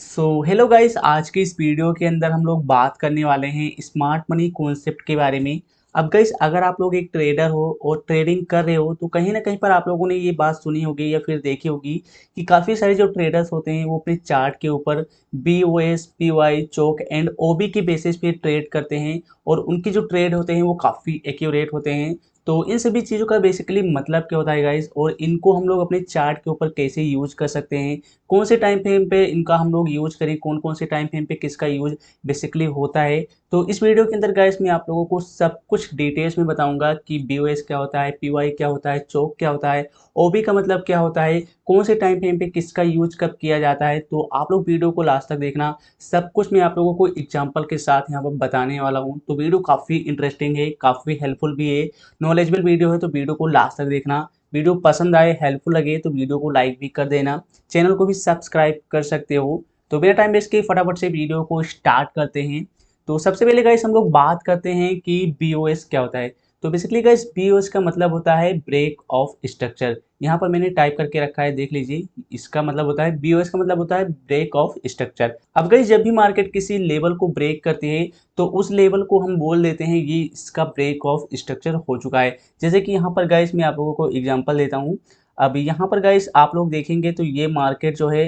Hello guys, आज की इस वीडियो के अंदर हम लोग बात करने वाले हैं स्मार्ट मनी कॉन्सेप्ट के बारे में। अब गाइस, अगर आप लोग एक ट्रेडर हो और ट्रेडिंग कर रहे हो तो कहीं ना कहीं पर आप लोगों ने ये बात सुनी होगी या फिर देखी होगी कि काफ़ी सारे जो ट्रेडर्स होते हैं वो अपने चार्ट के ऊपर BOS PY चोक एंड OB के बेसिस पे ट्रेड करते हैं और उनके जो ट्रेड होते हैं वो काफ़ी एक्यूरेट होते हैं। तो इन सभी चीज़ों का बेसिकली मतलब क्या होता है गाइस, और इनको हम लोग अपने चार्ट के ऊपर कैसे यूज कर सकते हैं, कौन से टाइम फ्रेम पे इनका हम लोग यूज करें, कौन कौन से टाइम फ्रेम पे किसका यूज बेसिकली होता है। तो इस वीडियो के अंदर गाइस मैं आप लोगों को सब कुछ डिटेल्स में बताऊंगा कि BOS क्या होता है, PY क्या होता है, चोक क्या होता है, OB का मतलब क्या होता है, कौन से टाइम फ्रेम पे किसका यूज कब किया जाता है। तो आप लोग वीडियो को लास्ट तक देखना, सब कुछ मैं आप लोगों को एग्जाम्पल के साथ यहाँ पर बताने वाला हूँ। तो वीडियो काफ़ी इंटरेस्टिंग है, काफ़ी हेल्पफुल भी है, नॉलेजेबल वीडियो है। तो वीडियो को लास्ट तक देखना, वीडियो पसंद आए, हेल्पफुल लगे तो वीडियो को लाइक भी कर देना, चैनल को भी सब्सक्राइब कर सकते हो। तो बिना टाइम वेस्ट के फटाफट से वीडियो को स्टार्ट करते हैं। तो सबसे पहले गाइस हम लोग बात करते हैं कि BOS क्या होता है। तो बेसिकली गाइस BOS का मतलब होता है ब्रेक ऑफ स्ट्रक्चर। यहाँ पर मैंने टाइप करके रखा है, देख लीजिए। इसका मतलब होता है, BOS का मतलब होता है ब्रेक ऑफ स्ट्रक्चर। अब गाइस जब भी मार्केट किसी लेवल को ब्रेक करती है तो उस लेवल को हम बोल देते हैं ये इसका ब्रेक ऑफ स्ट्रक्चर हो चुका है। जैसे कि यहाँ पर गाइस मैं आप लोगों को एग्जांपल देता हूँ। अब यहाँ पर गाइस आप लोग देखेंगे तो ये मार्केट जो है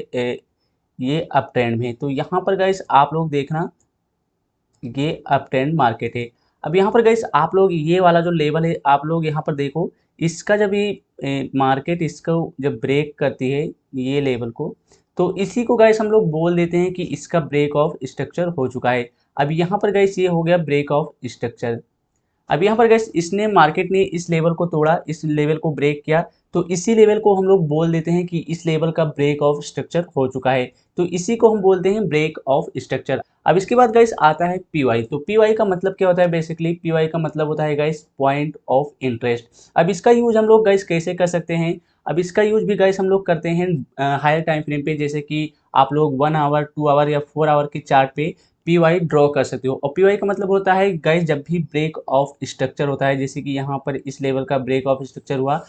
ये अप ट्रेंड में है। तो यहाँ पर गाइस आप लोग देखना, ये अप ट्रेंड मार्केट है। अब यहाँ पर गाइस आप लोग ये वाला जो लेवल है आप लोग यहाँ पर देखो, इसका जब ये मार्केट इसको जब ब्रेक करती है ये लेवल को, तो इसी को गाइस हम लोग बोल देते हैं कि इसका ब्रेक ऑफ स्ट्रक्चर हो चुका है। अब यहाँ पर गाइस ये हो गया ब्रेक ऑफ स्ट्रक्चर। अब यहाँ पर गैस इसने मार्केट ने इस लेवल को तोड़ा, इस लेवल को ब्रेक किया, तो इसी लेवल को हम लोग बोल देते हैं कि इस लेवल का ब्रेक ऑफ स्ट्रक्चर हो चुका है। तो इसी को हम बोलते हैं ब्रेक ऑफ स्ट्रक्चर। अब इसके बाद गाइस आता है PY। तो PY का मतलब क्या होता है, बेसिकली PY का मतलब होता है गाइस पॉइंट ऑफ इंटरेस्ट। अब इसका यूज हम लोग गाइस कैसे कर सकते हैं। अब इसका यूज भी गाइस हम लोग करते हैं हायर टाइम फ्रेम पे, जैसे कि आप लोग 1 आवर 2 आवर या 4 आवर के चार्ट पे PY ड्रॉ कर सकते हो। और PY का मतलब होता है गाइस जब भी ब्रेक ऑफ स्ट्रक्चर होता है, जैसे कि यहाँ पर इस लेवल का ब्रेक ऑफ स्ट्रक्चर हुआ,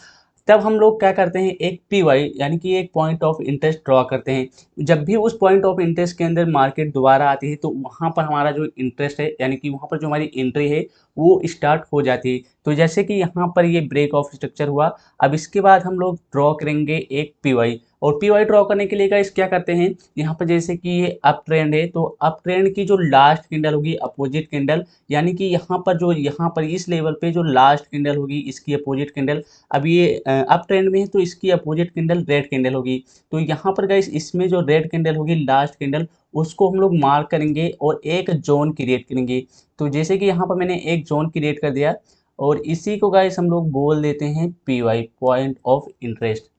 तब हम लोग क्या करते हैं, एक PY यानी कि एक पॉइंट ऑफ इंटरेस्ट ड्रॉ करते हैं। जब भी उस पॉइंट ऑफ इंटरेस्ट के अंदर मार्केट दोबारा आती है तो वहाँ पर हमारा जो इंटरेस्ट है यानी कि वहाँ पर जो हमारी एंट्री है वो स्टार्ट हो जाती है। तो जैसे कि यहाँ पर ये ब्रेक ऑफ स्ट्रक्चर हुआ, अब इसके बाद हम लोग ड्रॉ करेंगे एक PY। और PY ड्रॉ करने के लिए गाइस क्या करते हैं, यहाँ पर जैसे कि ये अप ट्रेंड है तो अप ट्रेंड की जो लास्ट कैंडल होगी अपोजिट कैंडल, यानी कि यहाँ पर इस लेवल पे जो लास्ट कैंडल होगी इसकी अपोजिट कैंडल, अब ये अप ट्रेंड में है तो इसकी अपोजिट कैंडल रेड कैंडल होगी। तो यहाँ पर गाइस इसमें जो रेड कैंडल होगी लास्ट कैंडल, उसको हम लोग मार्क करेंगे और एक जोन क्रिएट करेंगे। तो जैसे कि यहाँ पर मैंने एक जोन क्रिएट कर दिया और इसी को गाइस हम लोग बोल देते हैं PY पॉइंट ऑफ इंटरेस्ट।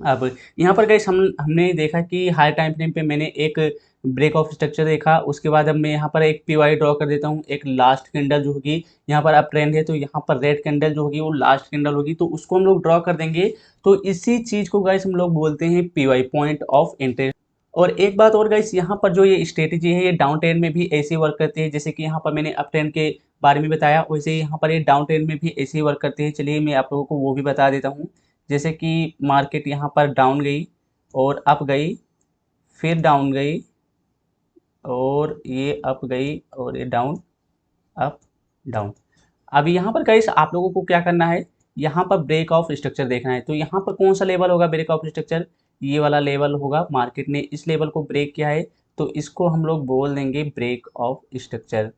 अब यहाँ पर गाइस हमने देखा कि हाई टाइम फ्रेम पे मैंने एक ब्रेक ऑफ स्ट्रक्चर देखा, उसके बाद अब मैं यहाँ पर एक PY ड्रॉ कर देता हूँ। एक लास्ट कैंडल जो होगी, यहाँ पर अप ट्रेंड है तो यहाँ पर रेड कैंडल जो होगी वो लास्ट कैंडल होगी, तो उसको हम लोग ड्रॉ कर देंगे। तो इसी चीज़ को गाइस हम लोग बोलते हैं PY पॉइंट ऑफ इंटरेस्ट। और एक बात और गाइस, यहाँ पर जो ये स्ट्रेटेजी है ये डाउन ट्रेंड में भी ऐसे वर्क करती है, जैसे कि यहाँ पर मैंने अप ट्रेंड के बारे में बताया, वैसे ही यहाँ पर ये डाउन ट्रेंड में भी ऐसे ही वर्क करती है। चलिए मैं आप लोगों को वो भी बता देता हूँ। जैसे कि मार्केट यहाँ पर डाउन गई और अप गई, फिर डाउन गई और ये अप गई और ये डाउन, अप, डाउन। अब यहाँ पर गाइस आप लोगों को क्या करना है, यहाँ पर ब्रेक ऑफ स्ट्रक्चर देखना है। तो यहाँ पर कौन सा लेवल होगा ब्रेक ऑफ स्ट्रक्चर, ये वाला लेवल होगा। मार्केट ने इस लेवल को ब्रेक किया है तो इसको हम लोग बोल देंगे ब्रेक ऑफ स्ट्रक्चर।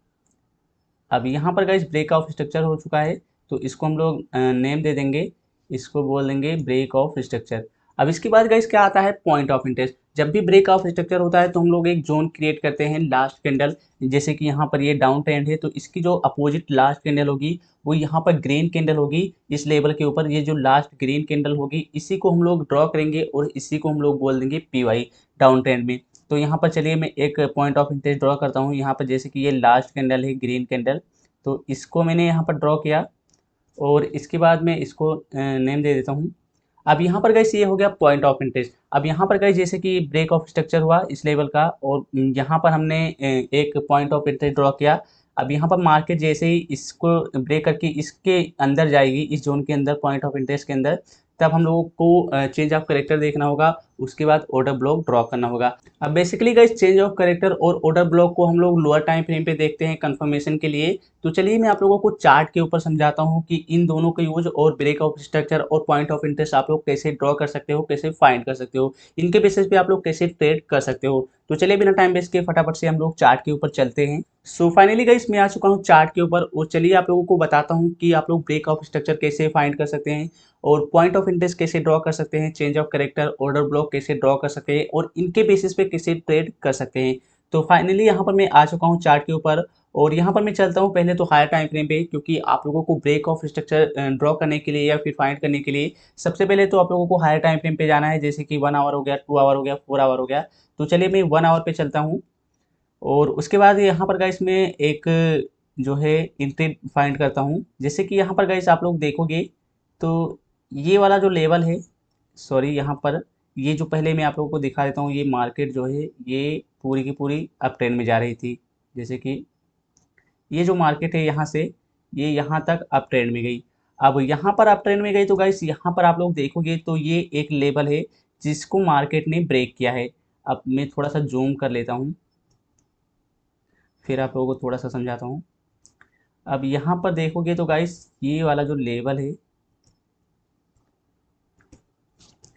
अब यहाँ पर गाइस ब्रेक ऑफ स्ट्रक्चर हो चुका है तो इसको हम लोग नेम दे देंगे, इसको बोल देंगे ब्रेक ऑफ स्ट्रक्चर। अब इसके बाद गाइस क्या आता है, पॉइंट ऑफ इंटरेस्ट। जब भी ब्रेक ऑफ स्ट्रक्चर होता है तो हम लोग एक जोन क्रिएट करते हैं लास्ट कैंडल, जैसे कि यहाँ पर ये डाउन ट्रेंड है तो इसकी जो अपोजिट लास्ट कैंडल होगी वो यहाँ पर ग्रीन कैंडल होगी इस लेवल के ऊपर। ये जो लास्ट ग्रीन कैंडल होगी इसी को हम लोग ड्रॉ करेंगे और इसी को हम लोग बोल देंगे PY डाउन ट्रेंड में। तो यहाँ पर चलिए मैं एक पॉइंट ऑफ इंटरेस्ट ड्रॉ करता हूँ। यहाँ पर जैसे कि ये लास्ट कैंडल है ग्रीन कैंडल, तो इसको मैंने यहाँ पर ड्रॉ किया और इसके बाद मैं इसको नेम दे देता हूँ। अब यहाँ पर गाइस ये हो गया पॉइंट ऑफ इंटरेस्ट। अब यहाँ पर गाइस जैसे कि ब्रेक ऑफ स्ट्रक्चर हुआ इस लेवल का और यहाँ पर हमने एक पॉइंट ऑफ इंटरेस्ट ड्रॉ किया। अब यहाँ पर मार्केट जैसे ही इसको ब्रेक करके इसके अंदर जाएगी, इस जोन के अंदर, पॉइंट ऑफ इंटरेस्ट के अंदर, तब हम लोगों को चेंज ऑफ करेक्टर देखना होगा, उसके बाद ऑर्डर ब्लॉक ड्रॉ करना होगा। अब basically guys change of character और ऑर्डर ब्लॉक को हम लोग लोअर टाइम फ्रेम पे देखते हैं कंफर्मेशन के लिए। तो चलिए मैं आप लोगों को चार्ट के ऊपर समझाता हूँ कि इन दोनों का यूज और ब्रेक ऑफ स्ट्रक्चर और पॉइंट ऑफ इंटरेस्ट आप लोग कैसे ड्रॉ कर सकते हो, कैसे फाइंड कर सकते हो, इनके बेसिस पे आप लोग कैसे ट्रेड कर सकते हो। तो चलिए बिना टाइम वेस्ट के फटाफट से हम लोग चार्ट के ऊपर चलते हैं। सो फाइनली गाइस मैं आ चुका हूँ चार्ट के ऊपर और चलिए आप लोगों को बताता हूँ कि आप लोग ब्रेक ऑफ स्ट्रक्चर कैसे फाइंड कर सकते हैं और पॉइंट ऑफ इंटरेस्ट कैसे ड्रॉ कर सकते हैं, change of character, order block कैसे ड्रॉ कर सकते हैं और इनके बेसिस पे कैसे ट्रेड कर सकते हैं। तो फाइनली यहाँ पर मैं आ चुका हूँ चार्ट के ऊपर और यहाँ पर मैं चलता हूँ पहले तो हायर टाइम फ्रेम पे, क्योंकि आप लोगों को ब्रेक ऑफ स्ट्रक्चर ड्रॉ करने के लिए या फिर फाइंड करने के लिए सबसे पहले तो आप लोगों को हायर टाइम फ्रेम पे जाना है, जैसे कि 1 आवर हो गया, 2 आवर हो गया, 4 आवर हो गया। तो चलिए मैं 1 आवर पे चलता हूँ और उसके बाद यहाँ पर गाइस मैं एक जो है एंट्री फाइंड करता हूँ। जैसे कि यहाँ पर गाइस आप लोग देखोगे तो ये वाला जो लेवल है, सॉरी यहाँ पर ये जो पहले मैं आप लोगों को दिखा देता हूँ, ये मार्केट जो है ये पूरी की पूरी अप ट्रेंड में जा रही थी। जैसे कि ये जो मार्केट है यहाँ से ये यहाँ तक अप ट्रेंड में गई। अब यहाँ पर अप ट्रेंड में गई तो गाइस यहाँ पर आप लोग देखोगे तो ये एक लेवल है जिसको मार्केट ने ब्रेक किया है। अब मैं थोड़ा सा जूम कर लेता हूँ, फिर आप लोगों को थोड़ा सा समझाता हूँ। अब यहाँ पर देखोगे तो गाइस ये वाला जो लेवल है,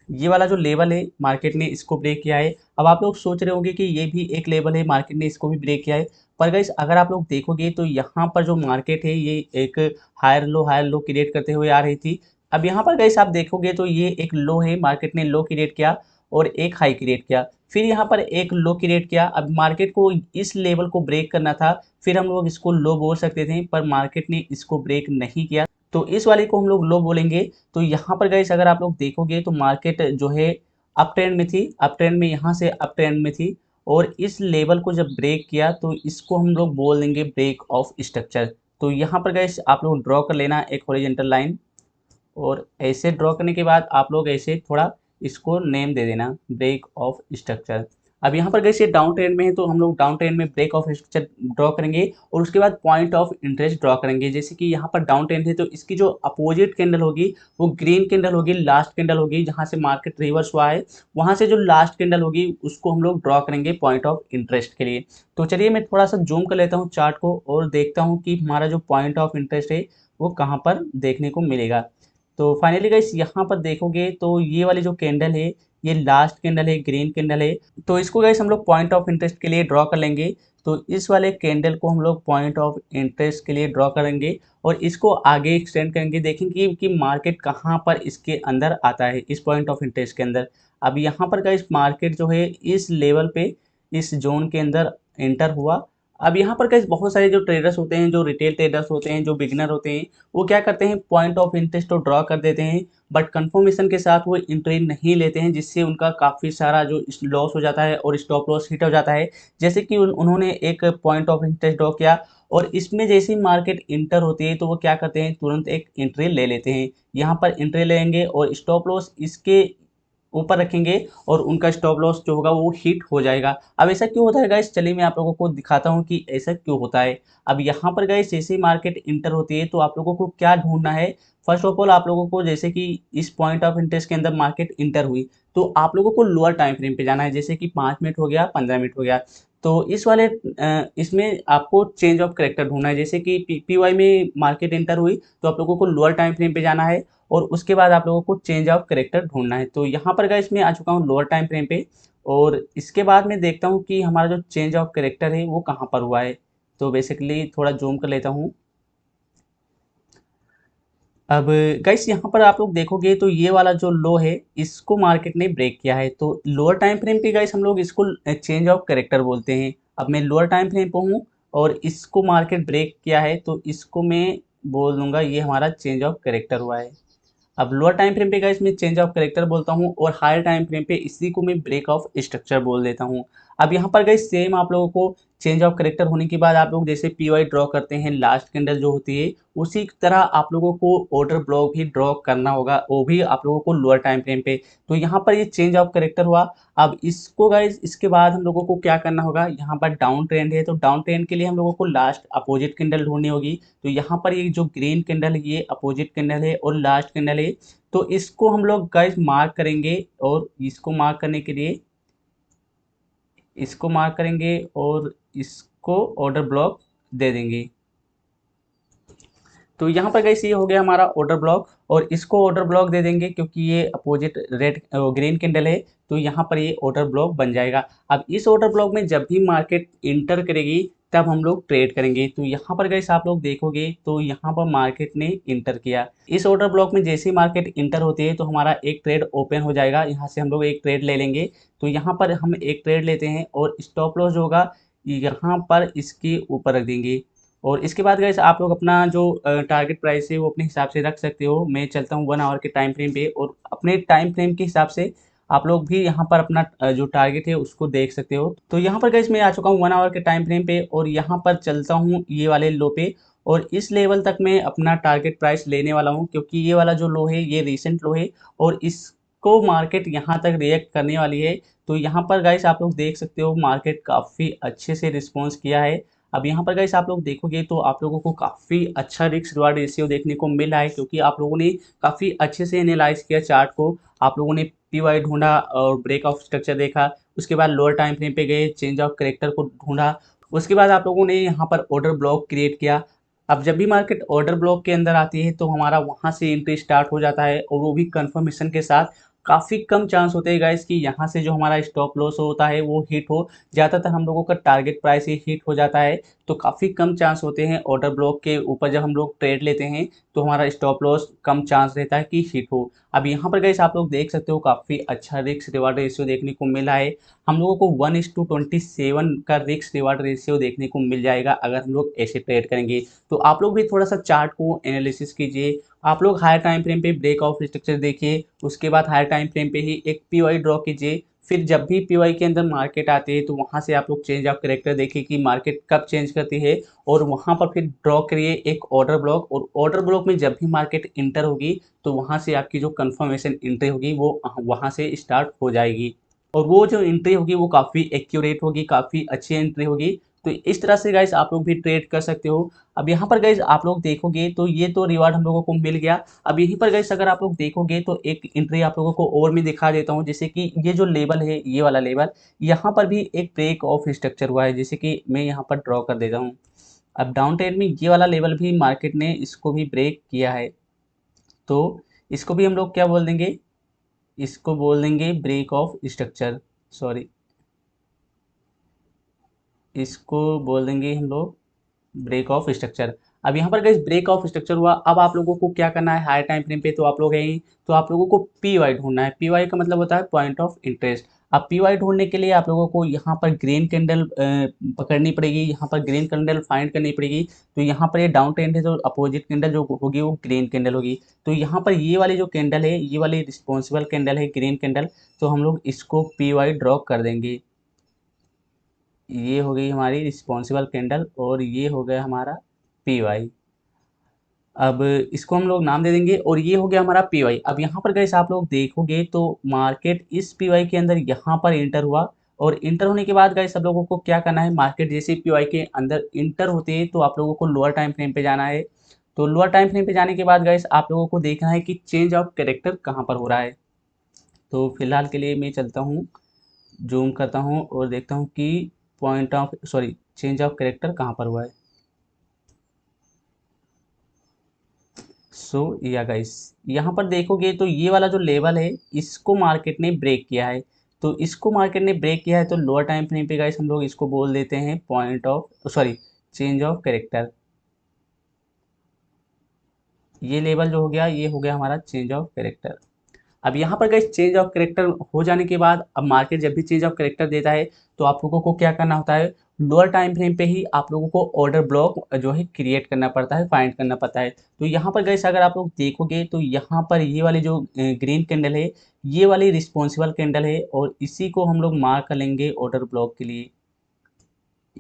ये वाला जो लेवल है मार्केट ने इसको ब्रेक किया है। अब आप लोग सोच रहे होंगे कि ये भी एक लेवल है, मार्केट ने इसको भी ब्रेक किया है। पर गाइस अगर आप लोग देखोगे तो यहाँ पर जो मार्केट है ये एक हायर लो क्रिएट करते हुए आ रही थी। अब यहाँ पर गाइस आप देखोगे तो ये एक लो है, मार्केट ने लो क्रिएट किया और एक हाई क्रिएट किया, फिर यहाँ पर एक लो क्रिएट किया। अब मार्केट को इस लेवल को ब्रेक करना था, फिर हम लोग इसको लो बोल सकते थे, पर मार्केट ने इसको ब्रेक नहीं किया तो इस वाले को हम लोग लो बोलेंगे। तो यहाँ पर गाइस अगर आप लोग देखोगे तो मार्केट जो है अप ट्रेंड में थी, अप ट्रेंड में यहाँ से अप ट्रेंड में थी और इस लेवल को जब ब्रेक किया तो इसको हम लोग बोल देंगे ब्रेक ऑफ स्ट्रक्चर। तो यहाँ पर गाइस आप लोग ड्रॉ कर लेना एक हॉरिजॉन्टल लाइन और ऐसे ड्रॉ करने के बाद आप लोग ऐसे थोड़ा इसको नेम दे देना ब्रेक ऑफ स्ट्रक्चर। अब यहाँ पर जैसे डाउन ट्रेंड में है तो हम लोग डाउन ट्रेंड में ब्रेक ऑफ स्ट्रक्चर ड्रॉ करेंगे और उसके बाद पॉइंट ऑफ इंटरेस्ट ड्रॉ करेंगे। जैसे कि यहाँ पर डाउन ट्रेंड है तो इसकी जो अपोजिट कैंडल होगी वो ग्रीन कैंडल होगी, लास्ट कैंडल होगी, जहाँ से मार्केट रिवर्स हुआ है वहाँ से जो लास्ट कैंडल होगी उसको हम लोग ड्रॉ करेंगे पॉइंट ऑफ इंटरेस्ट के लिए। तो चलिए मैं थोड़ा सा जूम कर लेता हूँ चार्ट को और देखता हूँ कि हमारा जो पॉइंट ऑफ इंटरेस्ट है वो कहाँ पर देखने को मिलेगा। तो फाइनली गाइस यहाँ पर देखोगे तो ये वाली जो कैंडल है ये लास्ट कैंडल है, ग्रीन कैंडल है। तो इसको गाइस हम लोग पॉइंट ऑफ इंटरेस्ट के लिए ड्रॉ कर लेंगे। तो इस वाले कैंडल को हम लोग पॉइंट ऑफ इंटरेस्ट के लिए ड्रॉ करेंगे और इसको आगे एक्सटेंड करेंगे, देखेंगे कि मार्केट कहाँ पर इसके अंदर आता है, इस पॉइंट ऑफ इंटरेस्ट के अंदर। अब यहाँ पर गाइस मार्केट जो है इस लेवल पे, इस जोन के अंदर एंटर हुआ। अब यहाँ पर गाइस बहुत सारे जो ट्रेडर्स होते हैं, जो रिटेल ट्रेडर्स होते हैं, जो बिगिनर होते हैं, वो क्या करते हैं पॉइंट ऑफ इंटरेस्ट तो ड्रॉ कर देते हैं बट कंफर्मेशन के साथ वो एंट्री नहीं लेते हैं, जिससे उनका काफ़ी सारा जो लॉस हो जाता है और स्टॉप लॉस हिट हो जाता है। जैसे कि उन्होंने एक पॉइंट ऑफ इंटरेस्ट ड्रॉ किया और इसमें जैसे ही मार्केट इंटर होती है तो वो क्या करते हैं तुरंत एक एंट्री ले लेते हैं। यहाँ पर एंट्री लेंगे और स्टॉप लॉस इसके ऊपर रखेंगे और उनका स्टॉप लॉस जो होगा वो हिट हो जाएगा। अब ऐसा क्यों होता है गाइस, चलिए मैं आप लोगों को दिखाता हूँ कि ऐसा क्यों होता है। अब यहाँ पर गाइस जैसे ही मार्केट इंटर होती है तो आप लोगों को क्या ढूंढना है, फर्स्ट ऑफ ऑल आप लोगों को जैसे कि इस पॉइंट ऑफ इंटरेस्ट के अंदर मार्केट इंटर हुई तो आप लोगों को लोअर टाइम फ्रेम पे जाना है, जैसे कि 5 मिनट हो गया, 15 मिनट हो गया। तो इस वाले इसमें आपको चेंज ऑफ करेक्टर ढूंढना है। जैसे कि पीवाई में मार्केट इंटर हुई तो आप लोगों को लोअर टाइम फ्रेम पे जाना है और उसके बाद आप लोगों को चेंज ऑफ करेक्टर ढूंढना है। तो यहाँ पर गाइस मैं आ चुका हूँ लोअर टाइम फ्रेम पे और इसके बाद मैं देखता हूँ कि हमारा जो चेंज ऑफ करेक्टर है वो कहाँ पर हुआ है। तो बेसिकली थोड़ा जूम कर लेता हूँ। अब गाइस यहाँ पर आप लोग देखोगे तो ये वाला जो लो है इसको मार्केट ने ब्रेक किया है। तो लोअर टाइम फ्रेम पे गाइस हम लोग इसको चेंज ऑफ करेक्टर बोलते हैं। अब मैं लोअर टाइम फ्रेम पे हूँ और इसको मार्केट ब्रेक किया है तो इसको मैं बोल दूंगा ये हमारा चेंज ऑफ करेक्टर हुआ है। अब लोअर टाइम फ्रेम पे गाइस मैं चेंज ऑफ करेक्टर बोलता हूँ और हायर टाइम फ्रेम पे इसी को मैं ब्रेक ऑफ स्ट्रक्चर बोल देता हूँ। अब यहाँ पर गाइस सेम आप लोगों को चेंज ऑफ करेक्टर होने के बाद आप लोग जैसे पीवाई ड्रॉ करते हैं लास्ट कैंडल जो होती है, उसी तरह आप लोगों को ऑर्डर ब्लॉक भी ड्रॉ करना होगा, वो भी आप लोगों को लोअर टाइम फ्रेम पे। तो यहाँ पर ये चेंज ऑफ करेक्टर हुआ। अब इसको गाइज इसके बाद हम लोगों को क्या करना होगा, यहाँ पर डाउन ट्रेंड है तो डाउन ट्रेंड के लिए हम लोगों को लास्ट अपोजिट कैंडल ढूंढनी होगी। तो यहाँ पर ये जो ग्रीन कैंडल है ये अपोजिट कैंडल है और लास्ट कैंडल है। तो इसको हम लोग गाइज मार्क करेंगे और इसको मार्क करने के लिए इसको मार्क करेंगे और इसको ऑर्डर ब्लॉक दे देंगे। तो यहाँ पर गाइस ये हो गया हमारा ऑर्डर ब्लॉक और इसको ऑर्डर ब्लॉक दे देंगे क्योंकि ये अपोजिट रेड ग्रीन कैंडल है। तो यहाँ पर ये ऑर्डर ब्लॉक बन जाएगा। अब इस ऑर्डर ब्लॉक में जब भी मार्केट इंटर करेगी तब हम लोग ट्रेड करेंगे। तो यहाँ पर गाइस आप लोग देखोगे तो यहाँ पर मार्केट ने इंटर किया। इस ऑर्डर ब्लॉक में जैसे ही मार्केट इंटर होती है तो हमारा एक ट्रेड ओपन हो जाएगा। यहाँ से हम लोग एक ट्रेड ले लेंगे। तो यहाँ पर हम एक ट्रेड लेते हैं और स्टॉप लॉस जो होगा यहाँ पर इसके ऊपर रख देंगे। और इसके बाद गाइस आप लोग अपना जो टारगेट प्राइस है वो अपने हिसाब से रख सकते हो। मैं चलता हूँ 1 आवर के टाइम फ्रेम पे और अपने टाइम फ्रेम के हिसाब से आप लोग भी यहाँ पर अपना जो टारगेट है उसको देख सकते हो। तो यहाँ पर गाइस मैं आ चुका हूँ 1 आवर के टाइम फ्रेम पे और यहाँ पर चलता हूँ ये वाले लो पे और इस लेवल तक मैं अपना टारगेट प्राइस लेने वाला हूँ क्योंकि ये वाला जो लो है ये रिसेंट लो है और इसको मार्केट यहाँ तक रिएक्ट करने वाली है। तो यहाँ पर गाइस आप लोग देख सकते हो मार्केट काफ़ी अच्छे से रिस्पॉन्स किया है। अब यहाँ पर गाइस आप लोग देखोगे तो आप लोगों को काफ़ी अच्छा रिस्क रिवार्ड रेशियो देखने को मिला है क्योंकि आप लोगों ने काफ़ी अच्छे से एनालाइज किया चार्ट को। आप लोगों ने पीवाई ढूंढा और ब्रेक ऑफ स्ट्रक्चर देखा, उसके बाद लोअर टाइम फ्रेम पे गए, चेंज ऑफ करेक्टर को ढूंढा, उसके बाद आप लोगों ने यहाँ पर ऑर्डर ब्लॉक क्रिएट किया। अब जब भी मार्केट ऑर्डर ब्लॉक के अंदर आती है तो हमारा वहाँ से एंट्री स्टार्ट हो जाता है और वो भी कंफर्मेशन के साथ। काफ़ी कम चांस होते हैं गाइस कि यहाँ से जो हमारा स्टॉप लॉस होता है वो हिट हो। ज़्यादातर हम लोगों का टारगेट प्राइस ही हिट हो जाता है। तो काफ़ी कम चांस होते हैं ऑर्डर ब्लॉक के ऊपर जब हम लोग ट्रेड लेते हैं तो हमारा स्टॉप लॉस कम चांस रहता है कि हिट हो। अब यहाँ पर गाइस आप लोग देख सकते हो काफ़ी अच्छा रिस्क रिवार्ड रेशियो देखने को मिला है। हम लोगों को 1:27 का रिस्क रिवार्ड रेशियो देखने को मिल जाएगा अगर हम लोग ऐसे ट्रेड करेंगे। तो आप लोग भी थोड़ा सा चार्ट को एनालिसिस कीजिए। आप लोग हायर टाइम फ्रेम पे ब्रेक ऑफ स्ट्रक्चर देखिए, उसके बाद हायर टाइम फ्रेम पे ही एक पीवाई ड्रॉ कीजिए। फिर जब भी पीवाई के अंदर मार्केट आती है तो वहाँ से आप लोग चेंज ऑफ करेक्टर देखिए कि मार्केट कब चेंज करती है और वहाँ पर फिर ड्रॉ करिए एक ऑर्डर ब्लॉक। और ऑर्डर ब्लॉक में जब भी मार्केट इंटर होगी तो वहाँ से आपकी जो कंफर्मेशन एंट्री होगी वो वहाँ से स्टार्ट हो जाएगी और वो जो एंट्री होगी वो काफ़ी एक्यूरेट होगी, काफ़ी अच्छी एंट्री होगी। तो इस तरह से गाइस आप लोग भी ट्रेड कर सकते हो। अब यहाँ पर गाइस आप लोग देखोगे तो ये तो रिवार्ड हम लोगों को मिल गया। अब यहीं पर गाइस अगर आप लोग देखोगे तो एक एंट्री आप लोगों को और मैं दिखा देता हूँ। जैसे कि ये जो लेवल है ये वाला लेवल, यहाँ पर भी एक ब्रेक ऑफ स्ट्रक्चर हुआ है। जैसे कि मैं यहाँ पर ड्रॉ कर देता हूँ। अब डाउन ट्रेंड में ये वाला लेवल भी मार्केट ने इसको भी ब्रेक किया है। तो इसको भी हम लोग क्या बोल देंगे, इसको बोल देंगे ब्रेक ऑफ स्ट्रक्चर, सॉरी इसको बोल देंगे हम लोग ब्रेक ऑफ स्ट्रक्चर। अब यहाँ पर गाइस ब्रेक ऑफ स्ट्रक्चर हुआ। अब आप लोगों को क्या करना है, हायर टाइम फ्रेम पे तो आप लोग हैं तो आप लोगों को पी वाई ढूंढना है। पी वाई का मतलब होता है पॉइंट ऑफ इंटरेस्ट। अब पी वाई ढूंढने के लिए आप लोगों को यहाँ पर ग्रीन कैंडल पकड़नी पड़ेगी, यहाँ पर ग्रीन कैंडल फाइंड करनी पड़ेगी। तो यहाँ पर ये डाउन ट्रेंड है तो अपोजिट कैंडल जो होगी वो ग्रीन कैंडल होगी। तो यहाँ पर ये वाली जो कैंडल है ये वाली रिस्पॉन्सिबल कैंडल है ग्रीन कैंडल। तो हम लोग इसको पी वाई ड्रॉ कर देंगे। ये हो गई हमारी रिस्पॉन्सिबल कैंडल और ये हो गया हमारा पी वाई। अब इसको हम लोग नाम दे देंगे और ये हो गया हमारा पी वाई। अब यहाँ पर गाइस आप लोग देखोगे तो मार्केट इस पी वाई के अंदर यहाँ पर इंटर हुआ और इंटर होने के बाद गाइस सब लोगों को क्या करना है, मार्केट जैसे पी वाई के अंदर इंटर होते हैं तो आप लोगों को लोअर टाइम फ्रेम पे जाना है। तो लोअर टाइम फ्रेम पे जाने के बाद गाइस आप लोगों को देखना है कि चेंज ऑफ कैरेक्टर कहाँ पर हो रहा है। तो फिलहाल के लिए मैं चलता हूँ, जूम करता हूँ और देखता हूँ कि point of sorry change of character कहाँ पर हुआ है। सो या गाइस यहाँ पर देखोगे तो ये वाला जो लेवल है इसको मार्केट ने ब्रेक किया है। तो इसको मार्केट ने ब्रेक किया है तो लोअर टाइम फ्रेम पे गाइस हम लोग इसको बोल देते हैं point of sorry change of character. ये लेवल जो हो गया ये हो गया हमारा चेंज ऑफ कैरेक्टर। अब यहाँ पर गाइस चेंज ऑफ कैरेक्टर हो जाने के बाद अब मार्केट जब भी चेंज ऑफ कैरेक्टर देता है तो आप लोगों को क्या करना होता है, लोअर टाइम फ्रेम पे ही आप लोगों को ऑर्डर ब्लॉक जो है क्रिएट करना पड़ता है, फाइंड करना पड़ता है। तो यहाँ पर गाइस अगर आप लोग देखोगे तो यहाँ पर ये वाली जो ग्रीन कैंडल है ये वाली रिस्पॉन्सिबल कैंडल है और इसी को हम लोग मार्क कर लेंगे ऑर्डर ब्लॉक के लिए।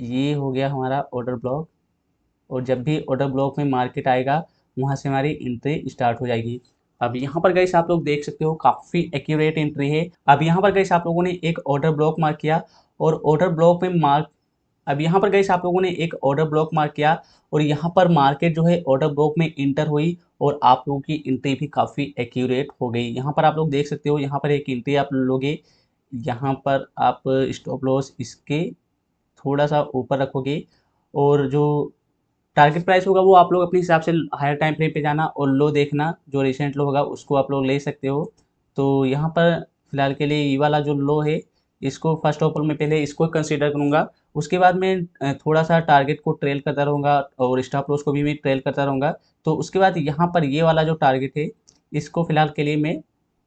ये हो गया हमारा ऑर्डर ब्लॉक, और जब भी ऑर्डर ब्लॉक में मार्केट आएगा वहाँ से हमारी एंट्री स्टार्ट हो जाएगी। अब यहाँ पर गाइस आप लोग देख सकते हो काफ़ी एक्यूरेट एंट्री है। अब यहाँ पर गाइस आप लोगों ने एक ऑर्डर ब्लॉक मार्क किया और ऑर्डर ब्लॉक में मार्क अब यहाँ पर गाइस आप लोगों ने एक ऑर्डर ब्लॉक मार्क किया और यहाँ पर मार्केट जो है ऑर्डर ब्लॉक में इंटर हुई और आप लोगों की एंट्री भी काफ़ी एक्यूरेट हो गई। यहाँ पर आप लोग देख सकते हो, यहाँ पर एक एंट्री आप लोगे, यहाँ पर आप स्टॉप लॉस इसके थोड़ा सा ऊपर रखोगे और जो टारगेट प्राइस होगा वो आप लोग अपने हिसाब से हायर टाइम फ्रेम पे जाना और लो देखना, जो रिसेंट लो होगा उसको आप लोग ले सकते हो। तो यहाँ पर फिलहाल के लिए ये वाला जो लो है इसको फर्स्ट ऑफ ऑल मैं पहले इसको कंसीडर करूँगा, उसके बाद मैं थोड़ा सा टारगेट को ट्रेल करता रहूँगा और स्टॉप लॉस को भी मैं ट्रेल करता रहूँगा। तो उसके बाद यहाँ पर ये वाला जो टारगेट है इसको फिलहाल के लिए मैं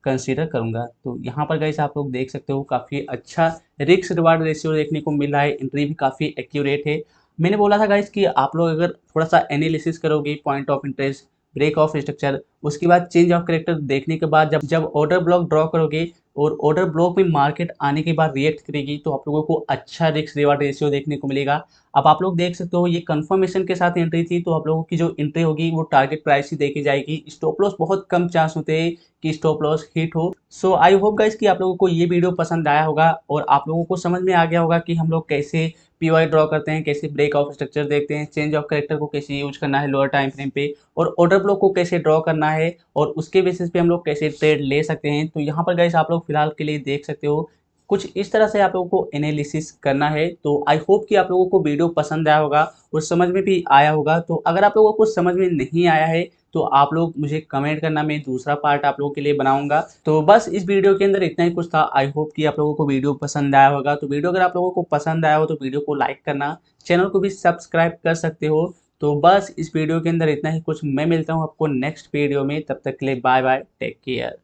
कंसीडर करूँगा। तो यहाँ पर गाइस आप लोग देख सकते हो काफ़ी अच्छा रिस्क रिवार्ड रेशियो देखने को मिल रहा है, एंट्री भी काफ़ी एक्यूरेट है। मैंने बोला था गाइस कि आप लोग अगर थोड़ा सा एनालिसिस करोगे, point of interest, break of structure, उसके बाद चेंज ऑफ करेक्टर देखने के बाद जब जब ऑर्डर ब्लॉक ड्रॉ करोगे और ऑर्डर ब्लॉक में मार्केट आने के बाद रिएक्ट करेगी तो आप लोगों को अच्छा रिस्क रिवार्ड रेशियो देखने को मिलेगा। अब आप लोग देख सकते हो ये कंफर्मेशन के साथ एंट्री थी, तो आप लोगों की जो एंट्री होगी वो टारगेट प्राइस ही देखी जाएगी। स्टॉप लॉस बहुत कम चांस होते हैं कि स्टॉप लॉस हिट हो। सो आई होप गाइस कि आप लोगों को ये वीडियो पसंद आया होगा और आप लोगों को समझ में आ गया होगा कि हम लोग कैसे पीवाई ड्रॉ करते हैं, कैसे ब्रेक ऑफ स्ट्रक्चर देखते हैं, चेंज ऑफ कैरेक्टर को कैसे यूज करना है लोअर टाइम फ्रेम पे, और ऑर्डर ब्लॉक को कैसे ड्रॉ करना है और उसके बेसिस पे हम लोग कैसे ट्रेड ले सकते हैं। तो यहाँ पर गाइस आप लोग फिलहाल के लिए देख सकते हो कुछ इस तरह से आप लोगों को एनालिसिस करना है। तो आई होप कि आप लोगों को वीडियो पसंद आया होगा और समझ में भी आया होगा। तो अगर आप लोगों को समझ में नहीं आया है तो आप लोग मुझे कमेंट करना, मैं दूसरा पार्ट आप लोगों के लिए बनाऊंगा। तो बस इस वीडियो के अंदर इतना ही कुछ था। आई होप कि आप लोगों को वीडियो पसंद आया होगा। तो वीडियो अगर आप लोगों को पसंद आया हो तो वीडियो को लाइक करना, चैनल को भी सब्सक्राइब कर सकते हो। तो बस इस वीडियो के अंदर इतना ही कुछ, मैं मिलता हूँ आपको नेक्स्ट वीडियो में, तब तक के लिए बाय बाय, टेक केयर।